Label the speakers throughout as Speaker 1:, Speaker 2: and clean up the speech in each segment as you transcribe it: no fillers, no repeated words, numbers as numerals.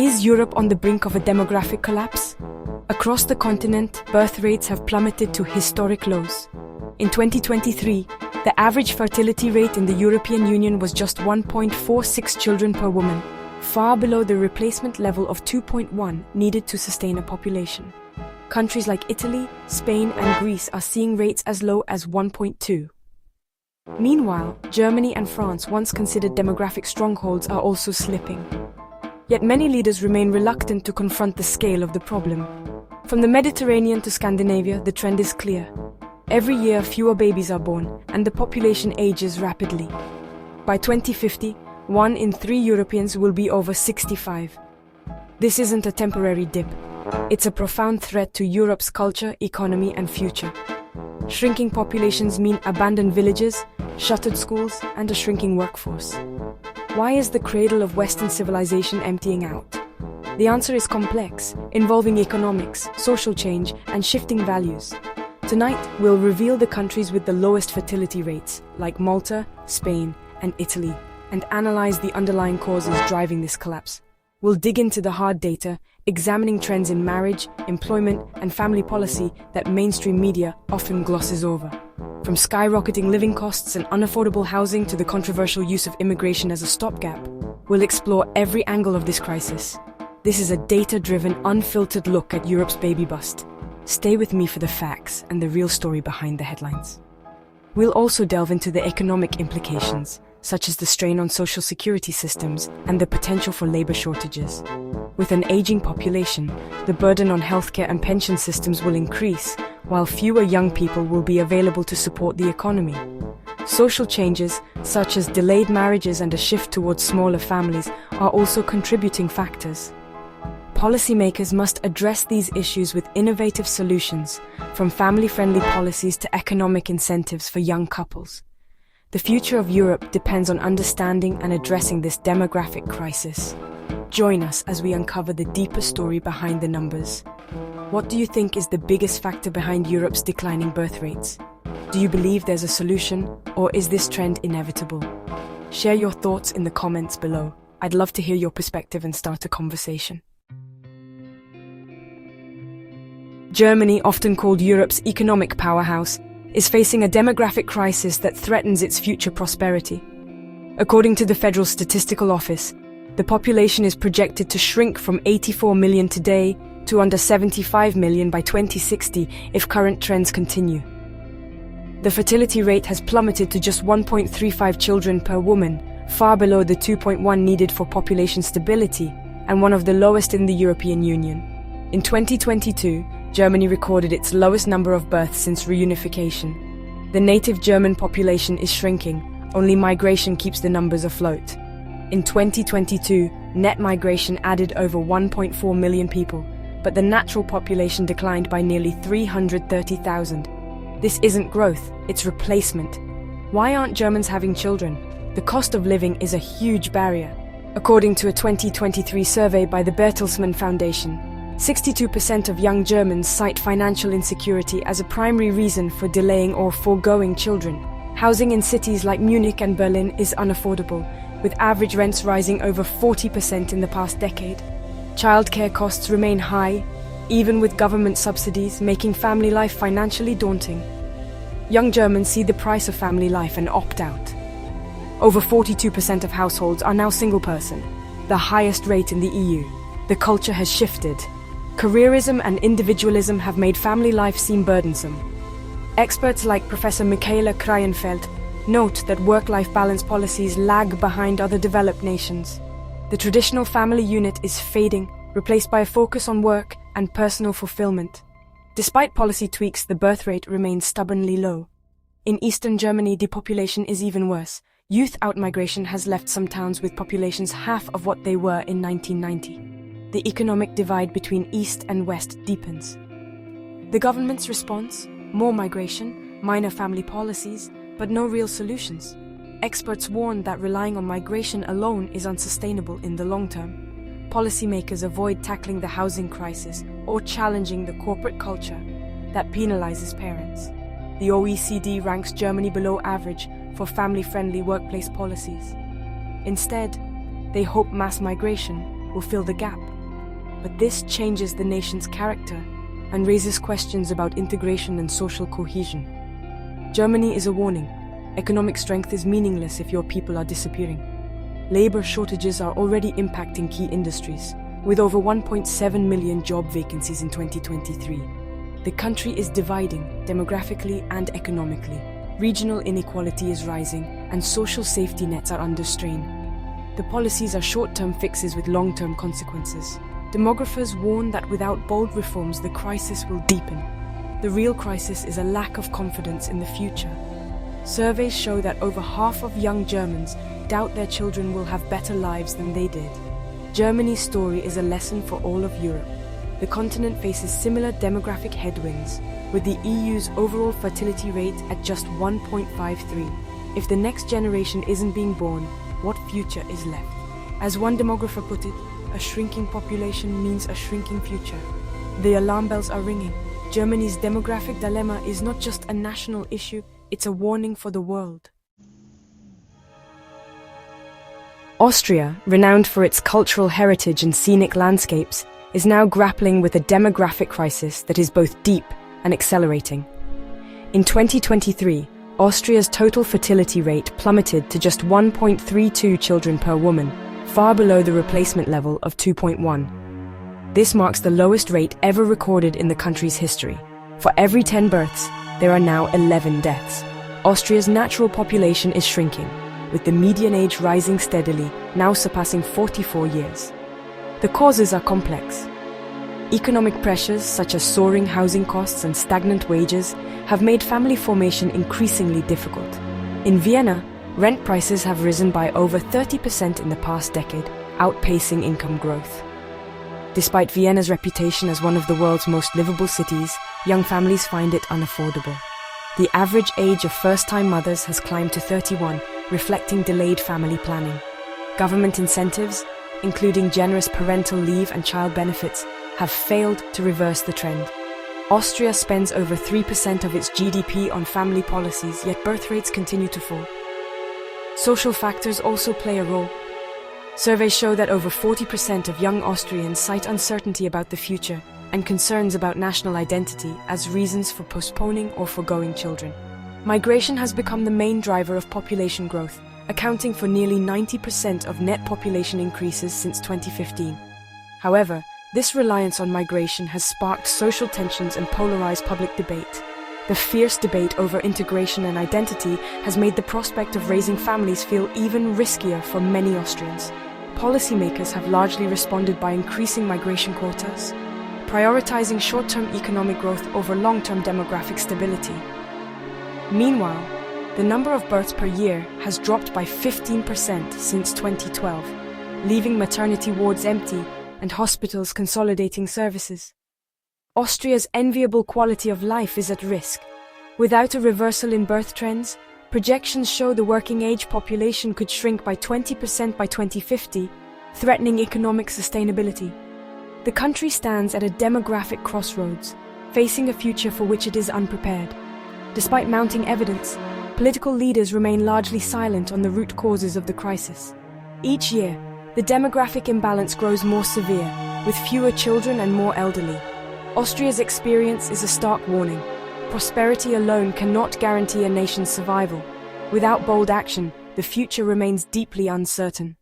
Speaker 1: Is Europe on the brink of a demographic collapse? Across the continent, birth rates have plummeted to historic lows. In 2023, the average fertility rate in the European Union was just 1.46 children per woman, far below the replacement level of 2.1 needed to sustain a population. Countries like Italy, Spain, and Greece are seeing rates as low as 1.2. Meanwhile, Germany and France, once considered demographic strongholds, are also slipping. Yet many leaders remain reluctant to confront the scale of the problem. From the Mediterranean to Scandinavia, the trend is clear. Every year, fewer babies are born, and the population ages rapidly. By 2050, 1 in 3 Europeans will be over 65. This isn't a temporary dip. It's a profound threat to Europe's culture, economy, and future. Shrinking populations mean abandoned villages, shuttered schools, and a shrinking workforce. Why is the cradle of Western civilization emptying out? The answer is complex, involving economics, social change, and shifting values. Tonight, we'll reveal the countries with the lowest fertility rates, like Malta, Spain, and Italy, and analyze the underlying causes driving this collapse. We'll dig into the hard data, examining trends in marriage, employment, and family policy that mainstream media often glosses over. From skyrocketing living costs and unaffordable housing to the controversial use of immigration as a stopgap, we'll explore every angle of this crisis. This is a data-driven, unfiltered look at Europe's baby bust. Stay with me for the facts and the real story behind the headlines. We'll also delve into the economic implications, such as the strain on social security systems and the potential for labor shortages. With an aging population, the burden on healthcare and pension systems will increase, while fewer young people will be available to support the economy. Social changes, such as delayed marriages and a shift towards smaller families, are also contributing factors. Policymakers must address these issues with innovative solutions, from family-friendly policies to economic incentives for young couples. The future of Europe depends on understanding and addressing this demographic crisis. Join us as we uncover the deeper story behind the numbers. What do you think is the biggest factor behind Europe's declining birth rates? Do you believe there's a solution, or is this trend inevitable? Share your thoughts in the comments below. I'd love to hear your perspective and start a conversation. Germany, often called Europe's economic powerhouse, is facing a demographic crisis that threatens its future prosperity. According to the Federal Statistical Office, the population is projected to shrink from 84 million today to under 75 million by 2060 if current trends continue. The fertility rate has plummeted to just 1.35 children per woman, far below the 2.1 needed for population stability, and one of the lowest in the European Union. In 2022, Germany recorded its lowest number of births since reunification. The native German population is shrinking, only migration keeps the numbers afloat. In 2022, net migration added over 1.4 million people, but the natural population declined by nearly 330,000. This isn't growth, it's replacement. Why aren't Germans having children? The cost of living is a huge barrier. According to a 2023 survey by the Bertelsmann Foundation, 62% of young Germans cite financial insecurity as a primary reason for delaying or foregoing children. Housing in cities like Munich and Berlin is unaffordable, with average rents rising over 40% in the past decade. Childcare costs remain high, even with government subsidies, making family life financially daunting. Young Germans see the price of family life and opt out. Over 42% of households are now single-person, the highest rate in the EU. The culture has shifted. Careerism and individualism have made family life seem burdensome. Experts like Professor Michaela Kreienfeld note that work-life balance policies lag behind other developed nations. The traditional family unit is fading, replaced by a focus on work and personal fulfillment. Despite policy tweaks, the birth rate remains stubbornly low. In eastern Germany, depopulation is even worse. Youth outmigration has left some towns with populations half of what they were in 1990. The economic divide between East and West deepens. The government's response? More migration, minor family policies, but no real solutions. Experts warn that relying on migration alone is unsustainable in the long term. Policymakers avoid tackling the housing crisis or challenging the corporate culture that penalizes parents. The OECD ranks Germany below average for family-friendly workplace policies. Instead, they hope mass migration will fill the gap. but this changes the nation's character and raises questions about integration and social cohesion. Germany is a warning. Economic strength is meaningless if your people are disappearing. Labor shortages are already impacting key industries, with over 1.7 million job vacancies in 2023. The country is dividing demographically and economically. Regional inequality is rising, and social safety nets are under strain. The policies are short-term fixes with long-term consequences. Demographers warn that without bold reforms, the crisis will deepen. The real crisis is a lack of confidence in the future. Surveys show that over half of young Germans doubt their children will have better lives than they did. Germany's story is a lesson for all of Europe. The continent faces similar demographic headwinds, with the EU's overall fertility rate at just 1.53. If the next generation isn't being born, what future is left? As one demographer put it, a shrinking population means a shrinking future. The alarm bells are ringing. Germany's demographic dilemma is not just a national issue, it's a warning for the world. Austria, renowned for its cultural heritage and scenic landscapes, is now grappling with a demographic crisis that is both deep and accelerating. In 2023, Austria's total fertility rate plummeted to just 1.32 children per woman, far below the replacement level of 2.1. This marks the lowest rate ever recorded in the country's history. For every 10 births, there are now 11 deaths. Austria's natural population is shrinking, with the median age rising steadily, now surpassing 44 years. The causes are complex. Economic pressures such as soaring housing costs and stagnant wages have made family formation increasingly difficult. In Vienna, rent prices have risen by over 30% in the past decade, outpacing income growth. Despite Vienna's reputation as one of the world's most livable cities, young families find it unaffordable. The average age of first-time mothers has climbed to 31, reflecting delayed family planning. Government incentives, including generous parental leave and child benefits, have failed to reverse the trend. Austria spends over 3% of its GDP on family policies, yet birth rates continue to fall. Social factors also play a role. Surveys show that over 40% of young Austrians cite uncertainty about the future and concerns about national identity as reasons for postponing or foregoing children. Migration has become the main driver of population growth, accounting for nearly 90% of net population increases since 2015. However, this reliance on migration has sparked social tensions and polarized public debate. The fierce debate over integration and identity has made the prospect of raising families feel even riskier for many Austrians. Policymakers have largely responded by increasing migration quotas, prioritizing short-term economic growth over long-term demographic stability. Meanwhile, the number of births per year has dropped by 15% since 2012, leaving maternity wards empty and hospitals consolidating services. Austria's enviable quality of life is at risk. Without a reversal in birth trends, projections show the working-age population could shrink by 20% by 2050, threatening economic sustainability. The country stands at a demographic crossroads, facing a future for which it is unprepared. Despite mounting evidence, political leaders remain largely silent on the root causes of the crisis. Each year, the demographic imbalance grows more severe, with fewer children and more elderly. Austria's experience is a stark warning. Prosperity alone cannot guarantee a nation's survival. Without bold action, the future remains deeply uncertain.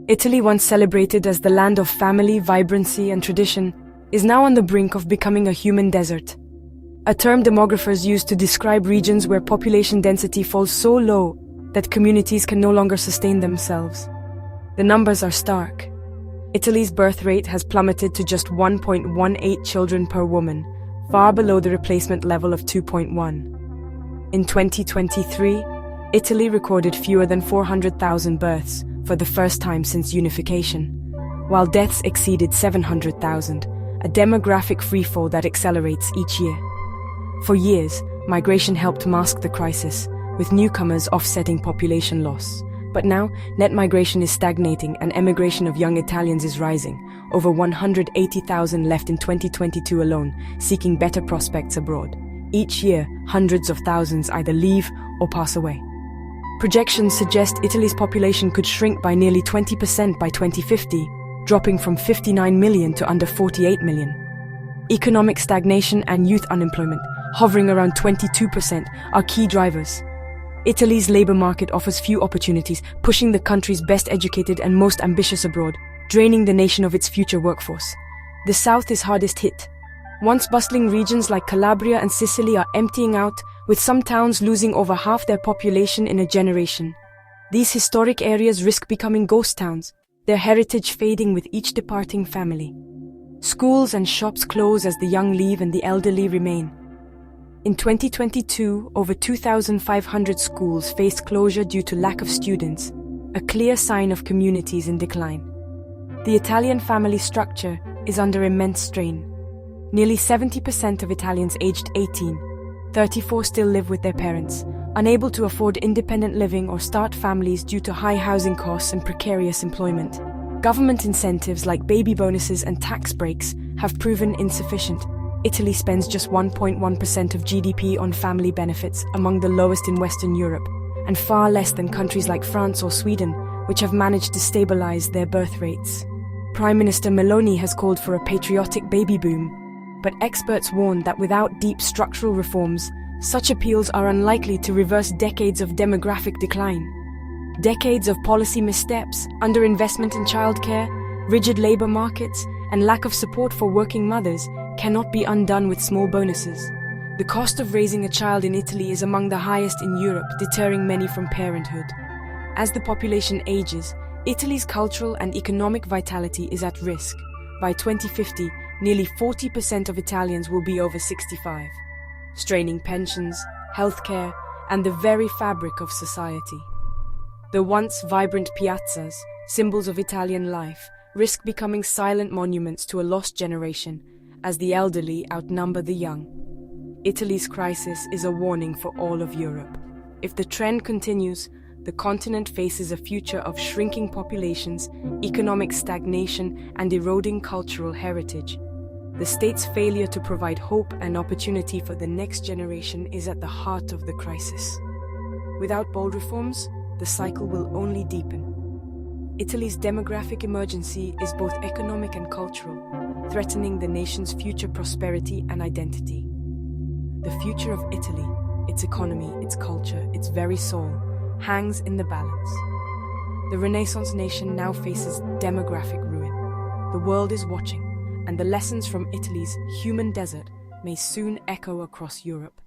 Speaker 1: Italy, once celebrated as the land of family, vibrancy, and tradition, is now on the brink of becoming a human desert. A term demographers use to describe regions where population density falls so low that communities can no longer sustain themselves. The numbers are stark. Italy's birth rate has plummeted to just 1.18 children per woman, far below the replacement level of 2.1. In 2023, Italy recorded fewer than 400,000 births for the first time since unification, while deaths exceeded 700,000, a demographic freefall that accelerates each year. For years, migration helped mask the crisis, with newcomers offsetting population loss. But now, net migration is stagnating and emigration of young Italians is rising, over 180,000 left in 2022 alone, seeking better prospects abroad. Each year, hundreds of thousands either leave or pass away. Projections suggest Italy's population could shrink by nearly 20% by 2050, dropping from 59 million to under 48 million. Economic stagnation and youth unemployment, hovering around 22%, are key drivers. Italy's labor market offers few opportunities, pushing the country's best educated and most ambitious abroad, draining the nation of its future workforce. The south is hardest hit. Once bustling regions like Calabria and Sicily are emptying out, with some towns losing over half their population in a generation. These historic areas risk becoming ghost towns, their heritage fading with each departing family. Schools and shops close as the young leave and the elderly remain. In 2022, over 2,500 schools faced closure due to lack of students, a clear sign of communities in decline. The Italian family structure is under immense strain. Nearly 70% of Italians aged 18, 34 still live with their parents, unable to afford independent living or start families due to high housing costs and precarious employment. Government incentives like baby bonuses and tax breaks have proven insufficient. Italy spends just 1.1% of GDP on family benefits, among the lowest in Western Europe, and far less than countries like France or Sweden, which have managed to stabilize their birth rates. Prime Minister Meloni has called for a patriotic baby boom, but experts warn that without deep structural reforms, such appeals are unlikely to reverse decades of demographic decline. Decades of policy missteps, underinvestment in childcare, rigid labor markets, and lack of support for working mothers cannot be undone with small bonuses. The cost of raising a child in Italy is among the highest in Europe, deterring many from parenthood. As the population ages, Italy's cultural and economic vitality is at risk. By 2050, nearly 40% of Italians will be over 65, straining pensions, healthcare, and the very fabric of society. The once vibrant piazzas, symbols of Italian life, risk becoming silent monuments to a lost generation as the elderly outnumber the young. Italy's crisis is a warning for all of Europe. If the trend continues, the continent faces a future of shrinking populations, economic stagnation, and eroding cultural heritage. The state's failure to provide hope and opportunity for the next generation is at the heart of the crisis. Without bold reforms, the cycle will only deepen. Italy's demographic emergency is both economic and cultural, threatening the nation's future prosperity and identity. The future of Italy, its economy, its culture, its very soul, hangs in the balance. The Renaissance nation now faces demographic ruin. The world is watching, and the lessons from Italy's human desert may soon echo across Europe.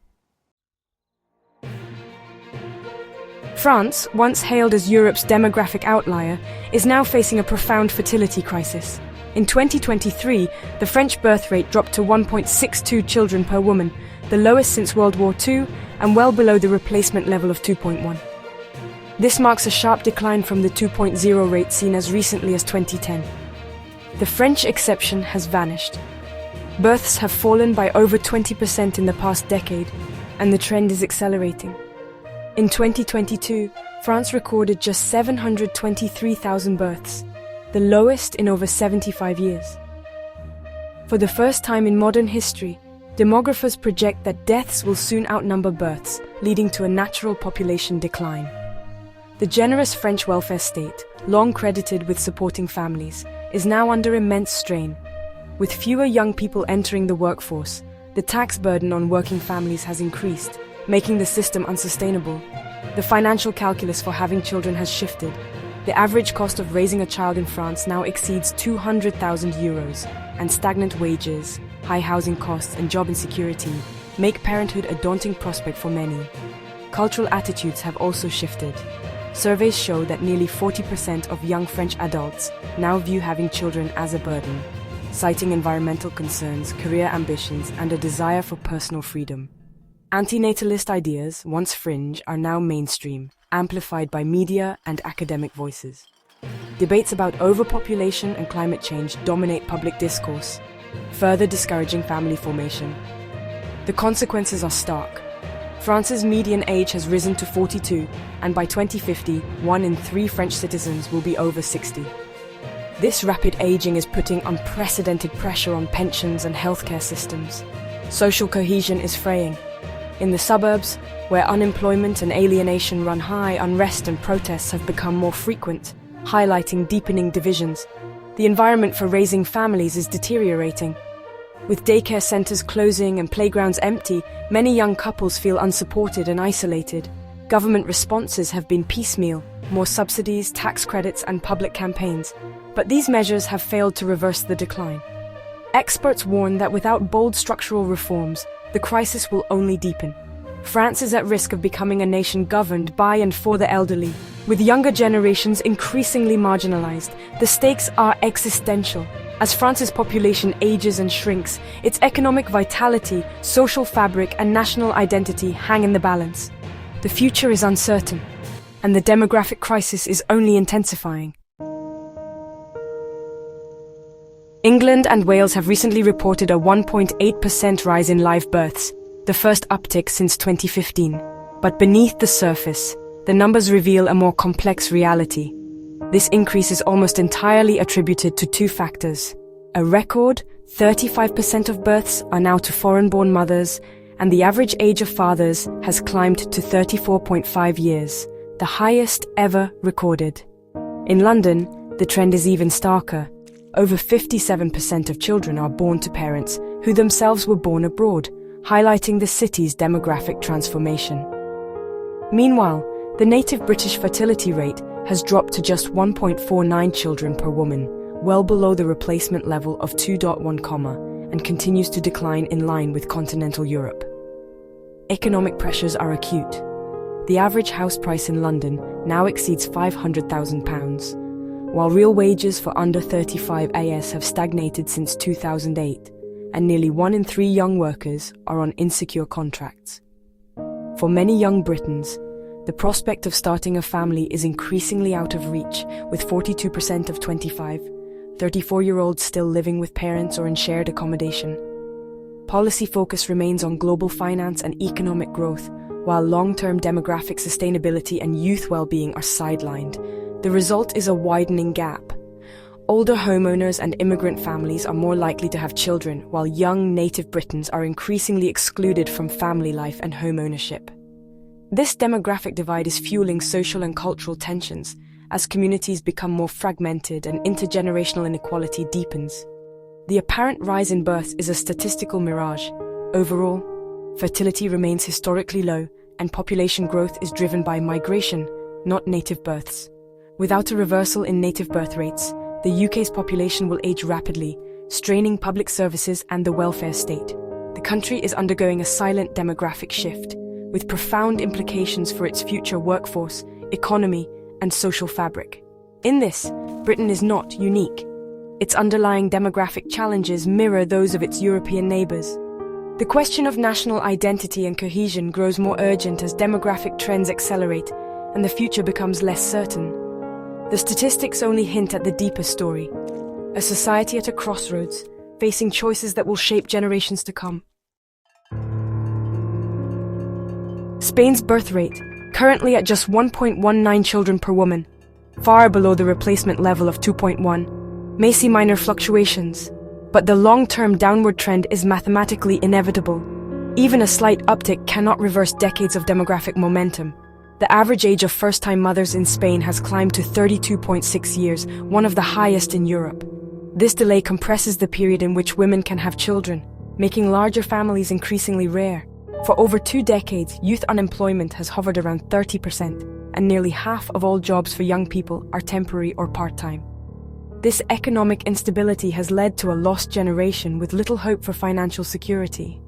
Speaker 1: France, once hailed as Europe's demographic outlier, is now facing a profound fertility crisis. In 2023, the French birth rate dropped to 1.62 children per woman, the lowest since World War II and well below the replacement level of 2.1. This marks a sharp decline from the 2.0 rate seen as recently as 2010. The French exception has vanished. Births have fallen by over 20% in the past decade, and the trend is accelerating. In 2022, France recorded just 723,000 births, the lowest in over 75 years. For the first time in modern history, demographers project that deaths will soon outnumber births, leading to a natural population decline. The generous French welfare state, long credited with supporting families, is now under immense strain. With fewer young people entering the workforce, the tax burden on working families has increased, making the system unsustainable. The financial calculus for having children has shifted. The average cost of raising a child in France now exceeds 200,000 euros, and stagnant wages, high housing costs, and job insecurity make parenthood a daunting prospect for many. Cultural attitudes have also shifted. Surveys show that nearly 40% of young French adults now view having children as a burden, citing environmental concerns, career ambitions, and a desire for personal freedom. Antinatalist ideas, once fringe, are now mainstream, amplified by media and academic voices. Debates about overpopulation and climate change dominate public discourse, further discouraging family formation. The consequences are stark. France's median age has risen to 42, and by 2050, 1 in 3 French citizens will be over 60. This rapid aging is putting unprecedented pressure on pensions and healthcare systems. Social cohesion is fraying. In the suburbs, where unemployment and alienation run high, unrest and protests have become more frequent, highlighting deepening divisions. The environment for raising families is deteriorating. With daycare centers closing and playgrounds empty, many young couples feel unsupported and isolated. Government responses have been piecemeal, more subsidies, tax credits, and public campaigns. But these measures have failed to reverse the decline. Experts warn that without bold structural reforms, the crisis will only deepen. France is at risk of becoming a nation governed by and for the elderly. With younger generations increasingly marginalized, the stakes are existential. As France's population ages and shrinks, its economic vitality, social fabric, and national identity hang in the balance. The future is uncertain, and the demographic crisis is only intensifying. England and Wales have recently reported a 1.8% rise in live births, the first uptick since 2015. But beneath the surface, the numbers reveal a more complex reality. This increase is almost entirely attributed to two factors. A record 35% of births are now to foreign-born mothers, and the average age of fathers has climbed to 34.5 years, the highest ever recorded. In London, the trend is even starker. Over 57% of children are born to parents who themselves were born abroad, highlighting the city's demographic transformation. Meanwhile, the native British fertility rate has dropped to just 1.49 children per woman, well below the replacement level of 2.1, and continues to decline in line with continental Europe. Economic pressures are acute. The average house price in London now exceeds £500,000, while real wages for under 35 AS have stagnated since 2008, and nearly 1 in 3 young workers are on insecure contracts. For many young Britons, the prospect of starting a family is increasingly out of reach, with 42% of 25, 34-year-olds still living with parents or in shared accommodation. Policy focus remains on global finance and economic growth, while long-term demographic sustainability and youth well-being are sidelined. The result is a widening gap. Older homeowners and immigrant families are more likely to have children, while young native Britons are increasingly excluded from family life and home ownership. This demographic divide is fueling social and cultural tensions as communities become more fragmented and intergenerational inequality deepens. The apparent rise in births is a statistical mirage. Overall, fertility remains historically low, and population growth is driven by migration, not native births. Without a reversal in native birth rates, the UK's population will age rapidly, straining public services and the welfare state. The country is undergoing a silent demographic shift, with profound implications for its future workforce, economy, and social fabric. In this, Britain is not unique. Its underlying demographic challenges mirror those of its European neighbours. The question of national identity and cohesion grows more urgent as demographic trends accelerate and the future becomes less certain. The statistics only hint at the deeper story, a society at a crossroads, facing choices that will shape generations to come. Spain's birth rate, currently at just 1.19 children per woman, far below the replacement level of 2.1, may see minor fluctuations, but the long-term downward trend is mathematically inevitable. Even a slight uptick cannot reverse decades of demographic momentum. The average age of first-time mothers in Spain has climbed to 32.6 years, one of the highest in Europe. This delay compresses the period in which women can have children, making larger families increasingly rare. For over 2 decades, youth unemployment has hovered around 30%, and nearly half of all jobs for young people are temporary or part-time. This economic instability has led to a lost generation with little hope for financial security.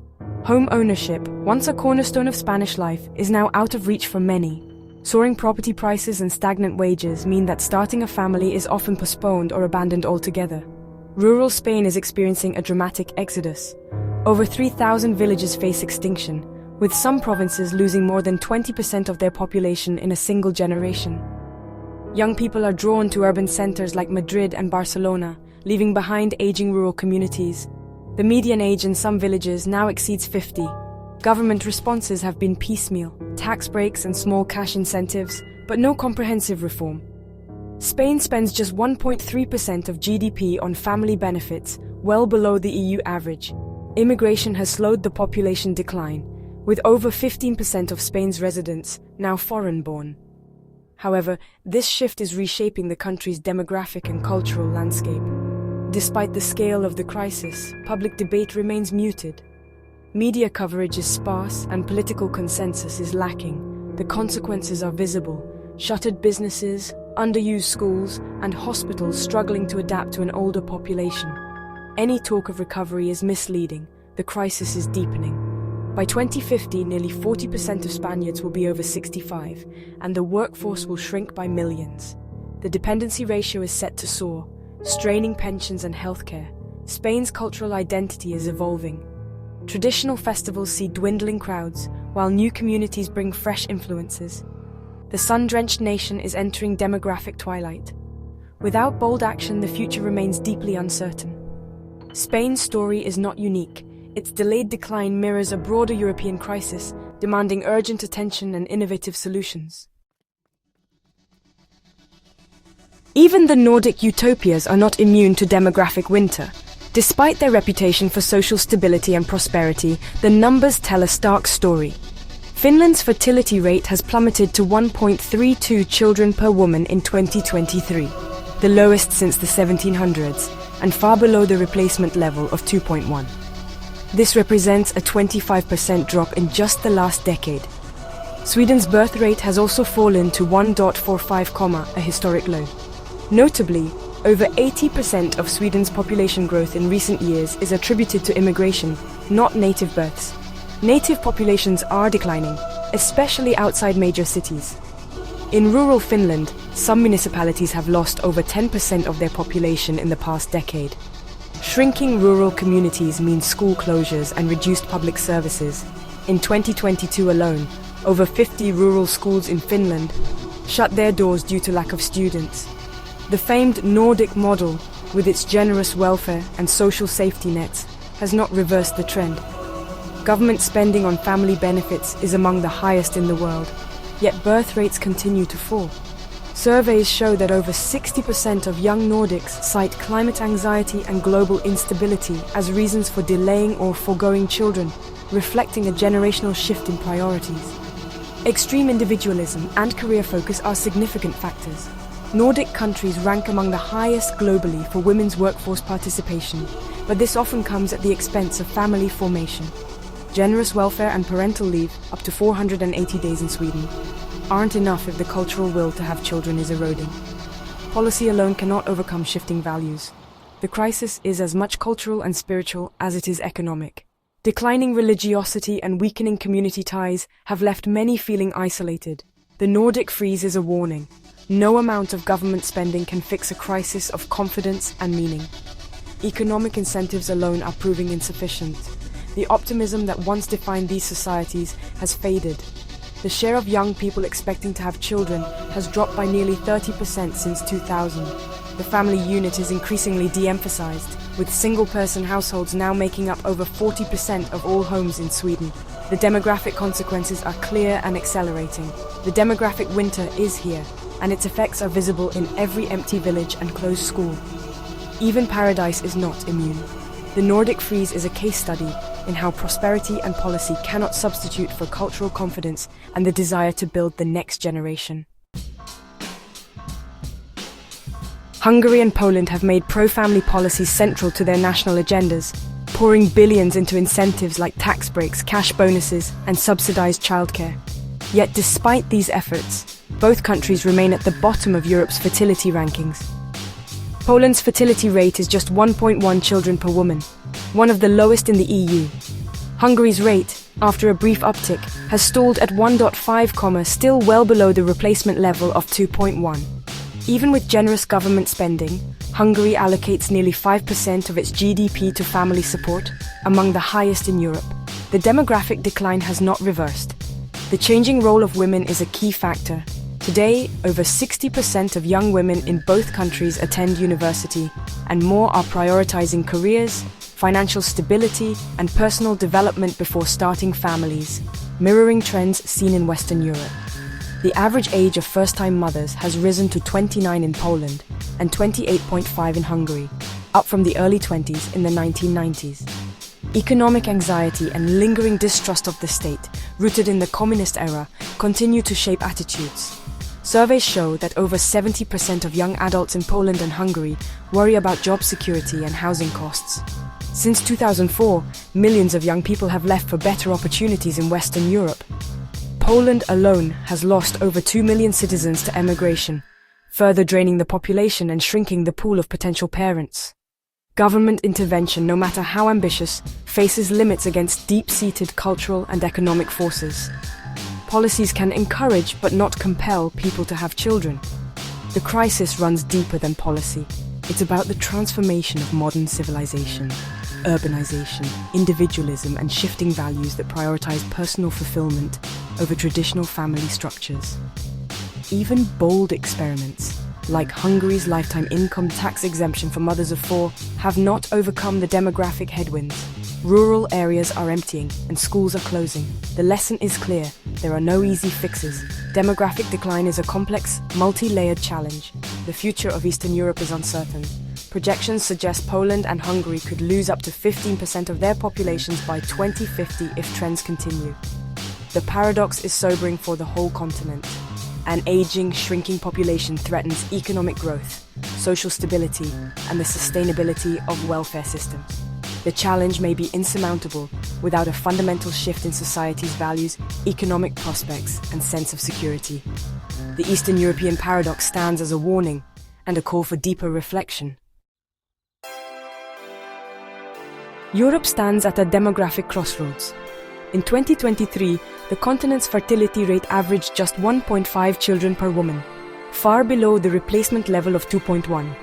Speaker 1: Home ownership, once a cornerstone of Spanish life, is now out of reach for many. Soaring property prices and stagnant wages mean that starting a family is often postponed or abandoned altogether. Rural Spain is experiencing a dramatic exodus. Over 3,000 villages face extinction, with some provinces losing more than 20% of their population in a single generation. Young people are drawn to urban centers like Madrid and Barcelona, leaving behind aging rural communities. The median age in some villages now exceeds 50. Government responses have been piecemeal, tax breaks and small cash incentives, but no comprehensive reform. Spain spends just 1.3% of GDP on family benefits, well below the EU average. Immigration has slowed the population decline, with over 15% of Spain's residents now foreign-born. However, this shift is reshaping the country's demographic and cultural landscape. Despite the scale of the crisis, public debate remains muted. Media coverage is sparse and political consensus is lacking. The consequences are visible: shuttered businesses, underused schools, and hospitals struggling to adapt to an older population. Any talk of recovery is misleading. The crisis is deepening. By 2050, nearly 40% of Spaniards will be over 65, and the workforce will shrink by millions. The dependency ratio is set to soar, straining pensions and healthcare. Spain's cultural identity is evolving. Traditional festivals see dwindling crowds, while new communities bring fresh influences. The sun-drenched nation is entering demographic twilight. Without bold action, the future remains deeply uncertain. Spain's story is not unique. Its delayed decline mirrors a broader European crisis, demanding urgent attention and innovative solutions. Even the Nordic utopias are not immune to demographic winter. Despite their reputation for social stability and prosperity, the numbers tell a stark story. Finland's fertility rate has plummeted to 1.32 children per woman in 2023, the lowest since the 1700s, and far below the replacement level of 2.1. This represents a 25% drop in just the last decade. Sweden's birth rate has also fallen to 1.45, a historic low. Notably, over 80% of Sweden's population growth in recent years is attributed to immigration, not native births. Native populations are declining, especially outside major cities. In rural Finland, some municipalities have lost over 10% of their population in the past decade. Shrinking rural communities mean school closures and reduced public services. In 2022 alone, over 50 rural schools in Finland shut their doors due to lack of students. The famed Nordic model, with its generous welfare and social safety nets, has not reversed the trend. Government spending on family benefits is among the highest in the world, yet birth rates continue to fall. Surveys show that over 60% of young Nordics cite climate anxiety and global instability as reasons for delaying or foregoing children, reflecting a generational shift in priorities. Extreme individualism and career focus are significant factors. Nordic countries rank among the highest globally for women's workforce participation, but this often comes at the expense of family formation. Generous welfare and parental leave, up to 480 days in Sweden, aren't enough if the cultural will to have children is eroding. Policy alone cannot overcome shifting values. The crisis is as much cultural and spiritual as it is economic. Declining religiosity and weakening community ties have left many feeling isolated. The Nordic Freeze is a warning. No amount of government spending can fix a crisis of confidence and meaning. Economic incentives alone are proving insufficient. The optimism that once defined these societies has faded. The share of young people expecting to have children has dropped by nearly 30% since 2000. The family unit is increasingly de-emphasized, with single-person households now making up over 40% of all homes in Sweden. The demographic consequences are clear and accelerating. The demographic winter is here, and its effects are visible in every empty village and closed school. Even paradise is not immune. The Nordic Freeze is a case study in how prosperity and policy cannot substitute for cultural confidence and the desire to build the next generation. Hungary and Poland have made pro-family policies central to their national agendas, pouring billions into incentives like tax breaks, cash bonuses, and subsidized childcare. Yet despite these efforts, both countries remain at the bottom of Europe's fertility rankings. Poland's fertility rate is just 1.1 children per woman, one of the lowest in the EU. Hungary's rate, after a brief uptick, has stalled at 1.5, still well below the replacement level of 2.1. Even with generous government spending, Hungary allocates nearly 5% of its GDP to family support, among the highest in Europe. The demographic decline has not reversed. The changing role of women is a key factor. Today, over 60% of young women in both countries attend university, and more are prioritizing careers, financial stability, and personal development before starting families, mirroring trends seen in Western Europe. The average age of first-time mothers has risen to 29 in Poland and 28.5 in Hungary, up from the early 20s in the 1990s. Economic anxiety and lingering distrust of the state, rooted in the communist era, continue to shape attitudes. Surveys show that over 70% of young adults in Poland and Hungary worry about job security and housing costs. Since 2004, millions of young people have left for better opportunities in Western Europe. Poland alone has lost over 2 million citizens to emigration, further draining the population and shrinking the pool of potential parents. Government intervention, no matter how ambitious, faces limits against deep-seated cultural and economic forces. Policies can encourage but not compel people to have children. The crisis runs deeper than policy. It's about the transformation of modern civilization, urbanization, individualism, and shifting values that prioritize personal fulfillment over traditional family structures. Even bold experiments, like Hungary's lifetime income tax exemption for mothers of four, have not overcome the demographic headwinds. Rural areas are emptying and schools are closing. The lesson is clear: there are no easy fixes. Demographic decline is a complex, multi-layered challenge. The future of Eastern Europe is uncertain. Projections suggest Poland and Hungary could lose up to 15% of their populations by 2050 if trends continue. The paradox is sobering for the whole continent. An aging, shrinking population threatens economic growth, social stability, and the sustainability of welfare systems. The challenge may be insurmountable without a fundamental shift in society's values, economic prospects, and sense of security. The Eastern European paradox stands as a warning and a call for deeper reflection. Europe stands at a demographic crossroads. In 2023, the continent's fertility rate averaged just 1.5 children per woman, far below the replacement level of 2.1.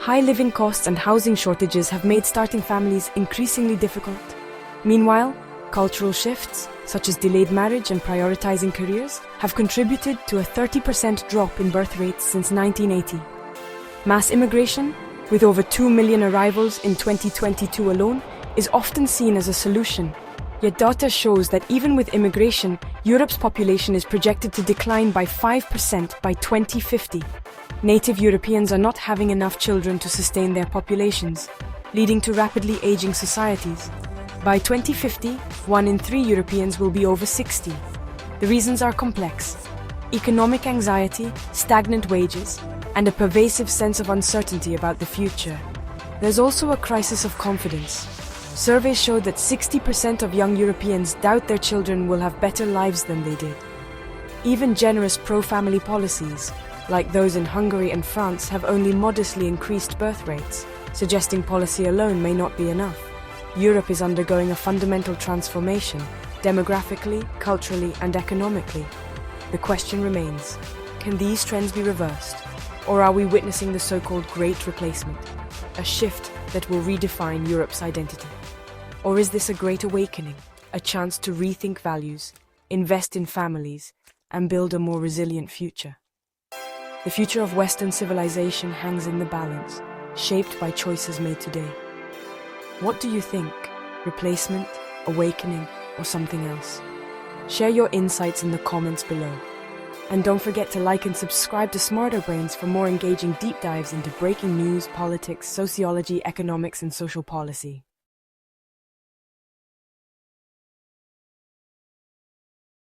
Speaker 1: High living costs and housing shortages have made starting families increasingly difficult. Meanwhile, cultural shifts, such as delayed marriage and prioritizing careers, have contributed to a 30% drop in birth rates since 1980. Mass immigration, with over 2 million arrivals in 2022 alone, is often seen as a solution. Yet data shows that even with immigration, Europe's population is projected to decline by 5% by 2050. Native Europeans are not having enough children to sustain their populations, leading to rapidly aging societies. By 2050, 1 in 3 Europeans will be over 60. The reasons are complex: economic anxiety, stagnant wages, and a pervasive sense of uncertainty about the future. There's also a crisis of confidence. Surveys show that 60% of young Europeans doubt their children will have better lives than they did. Even generous pro-family policies, like those in Hungary and France, have only modestly increased birth rates, suggesting policy alone may not be enough. Europe is undergoing a fundamental transformation, demographically, culturally, and economically. The question remains: can these trends be reversed? Or are we witnessing the so-called Great Replacement, a shift that will redefine Europe's identity? Or is this a great awakening, a chance to rethink values, invest in families, and build a more resilient future? The future of Western civilization hangs in the balance, shaped by choices made today. What do you think? Replacement, awakening, or something else? Share your insights in the comments below. And don't forget to like and subscribe to Smarter Brains for more engaging deep dives into breaking news, politics, sociology, economics, and social policy.